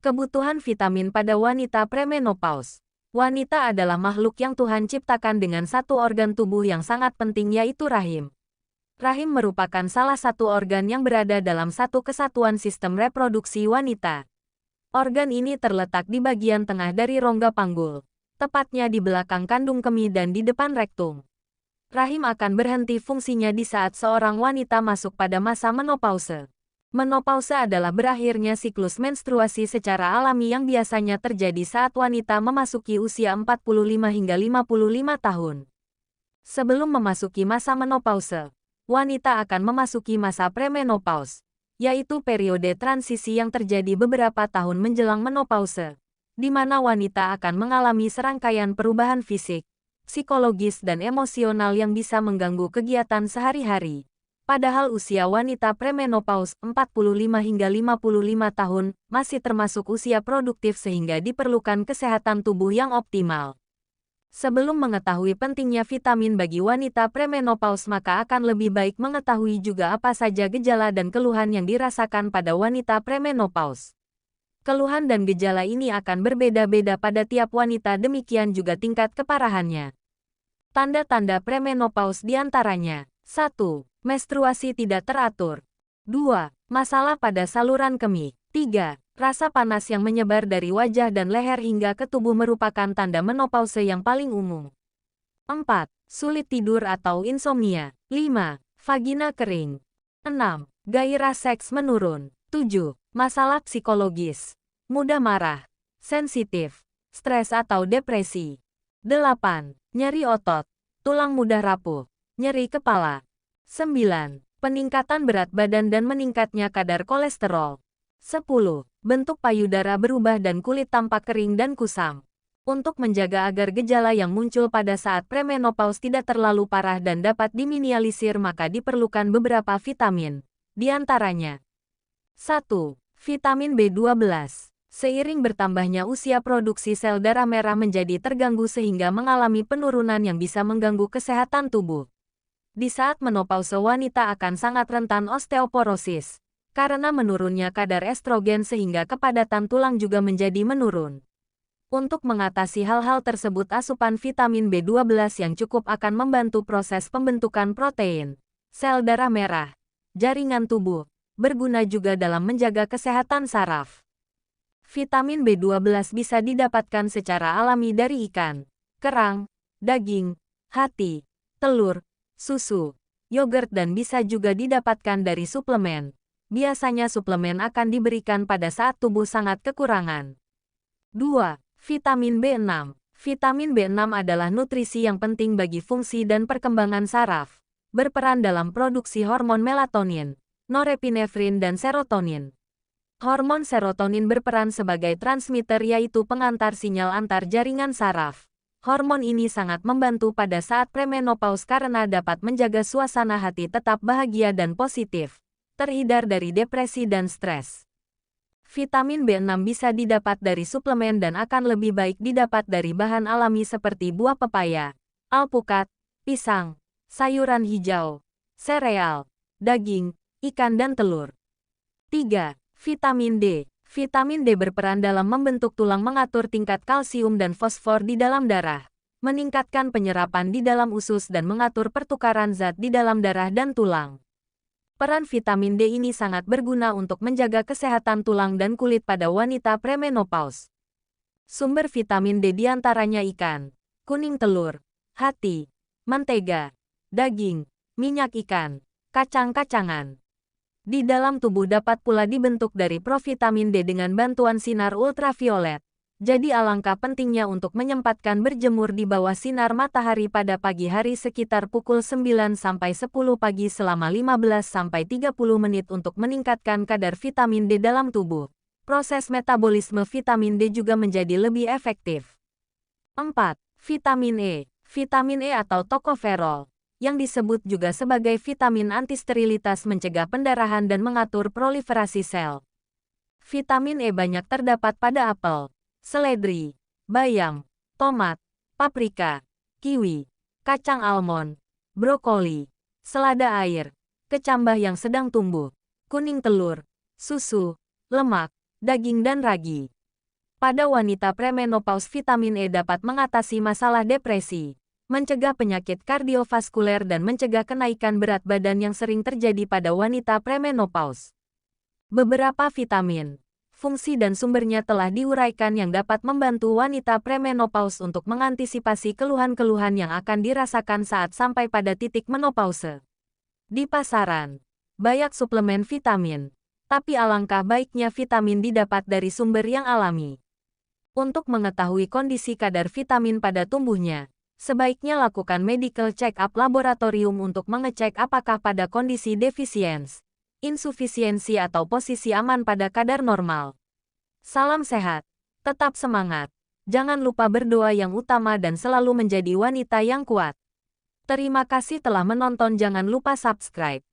Kebutuhan vitamin pada wanita premenopause. Wanita adalah makhluk yang Tuhan ciptakan dengan satu organ tubuh yang sangat penting, yaitu rahim. Rahim merupakan salah satu organ yang berada dalam satu kesatuan sistem reproduksi wanita. Organ ini terletak di bagian tengah dari rongga panggul, tepatnya di belakang kandung kemih dan di depan rektum. Rahim akan berhenti fungsinya di saat seorang wanita masuk pada masa menopause. Menopause adalah berakhirnya siklus menstruasi secara alami yang biasanya terjadi saat wanita memasuki usia 45 hingga 55 tahun. Sebelum memasuki masa menopause, wanita akan memasuki masa premenopause, yaitu periode transisi yang terjadi beberapa tahun menjelang menopause, di mana wanita akan mengalami serangkaian perubahan fisik, psikologis dan emosional yang bisa mengganggu kegiatan sehari-hari. Padahal usia wanita premenopause 45 hingga 55 tahun masih termasuk usia produktif sehingga diperlukan kesehatan tubuh yang optimal. Sebelum mengetahui pentingnya vitamin bagi wanita premenopause, maka akan lebih baik mengetahui juga apa saja gejala dan keluhan yang dirasakan pada wanita premenopause. Keluhan dan gejala ini akan berbeda-beda pada tiap wanita, demikian juga tingkat keparahannya. Tanda-tanda premenopause diantaranya: 1. Menstruasi tidak teratur. 2. Masalah pada saluran kemih. 3. Rasa panas yang menyebar dari wajah dan leher hingga ke tubuh merupakan tanda menopause yang paling umum. 4. Sulit tidur atau insomnia. 5. Vagina kering. 6. Gairah seks menurun. 7. Masalah psikologis. Mudah marah, sensitif, stres atau depresi. 8. Nyeri otot, tulang mudah rapuh, nyeri kepala. 9. Peningkatan berat badan dan meningkatnya kadar kolesterol. 10. Bentuk payudara berubah dan kulit tampak kering dan kusam. Untuk menjaga agar gejala yang muncul pada saat premenopause tidak terlalu parah dan dapat diminimalisir, maka diperlukan beberapa vitamin. Di antaranya: 1. Vitamin B12. Seiring bertambahnya usia, produksi sel darah merah menjadi terganggu sehingga mengalami penurunan yang bisa mengganggu kesehatan tubuh. Di saat menopause, wanita akan sangat rentan osteoporosis, karena menurunnya kadar estrogen sehingga kepadatan tulang juga menjadi menurun. Untuk mengatasi hal-hal tersebut, asupan vitamin B12 yang cukup akan membantu proses pembentukan protein, sel darah merah, jaringan tubuh, berguna juga dalam menjaga kesehatan saraf. Vitamin B12 bisa didapatkan secara alami dari ikan, kerang, daging, hati, telur, susu, yogurt, dan bisa juga didapatkan dari suplemen. Biasanya suplemen akan diberikan pada saat tubuh sangat kekurangan. 2. Vitamin B6. Vitamin B6 adalah nutrisi yang penting bagi fungsi dan perkembangan saraf, berperan dalam produksi hormon melatonin, norepinefrin dan serotonin. Hormon serotonin berperan sebagai transmitter, yaitu pengantar sinyal antar jaringan saraf. Hormon ini sangat membantu pada saat premenopause karena dapat menjaga suasana hati tetap bahagia dan positif, terhindar dari depresi dan stres. Vitamin B6 bisa didapat dari suplemen dan akan lebih baik didapat dari bahan alami seperti buah pepaya, alpukat, pisang, sayuran hijau, sereal, daging, ikan dan telur. 3. Vitamin D. Vitamin D berperan dalam membentuk tulang, mengatur tingkat kalsium dan fosfor di dalam darah, meningkatkan penyerapan di dalam usus dan mengatur pertukaran zat di dalam darah dan tulang. Peran vitamin D ini sangat berguna untuk menjaga kesehatan tulang dan kulit pada wanita premenopause. Sumber vitamin D diantaranya ikan, kuning telur, hati, mentega, daging, minyak ikan, kacang-kacangan. Di dalam tubuh dapat pula dibentuk dari provitamin D dengan bantuan sinar ultraviolet. Jadi alangkah pentingnya untuk menyempatkan berjemur di bawah sinar matahari pada pagi hari sekitar pukul 9-10 pagi selama 15-30 menit untuk meningkatkan kadar vitamin D dalam tubuh. Proses metabolisme vitamin D juga menjadi lebih efektif. 4. Vitamin E. Vitamin E atau tokoferol, yang disebut juga sebagai vitamin antisterilitas, mencegah pendarahan dan mengatur proliferasi sel. Vitamin E banyak terdapat pada apel, seledri, bayam, tomat, paprika, kiwi, kacang almond, brokoli, selada air, kecambah yang sedang tumbuh, kuning telur, susu, lemak, daging dan ragi. Pada wanita premenopause, vitamin E dapat mengatasi masalah depresi, mencegah penyakit kardiovaskuler dan mencegah kenaikan berat badan yang sering terjadi pada wanita premenopause. Beberapa vitamin, fungsi dan sumbernya telah diuraikan yang dapat membantu wanita premenopause untuk mengantisipasi keluhan-keluhan yang akan dirasakan saat sampai pada titik menopause. Di pasaran, banyak suplemen vitamin, tapi alangkah baiknya vitamin didapat dari sumber yang alami. Untuk mengetahui kondisi kadar vitamin pada tubuhnya, sebaiknya lakukan medical check-up laboratorium untuk mengecek apakah pada kondisi defisiensi, insufisiensi atau posisi aman pada kadar normal. Salam sehat, tetap semangat, jangan lupa berdoa yang utama dan selalu menjadi wanita yang kuat. Terima kasih telah menonton, jangan lupa subscribe.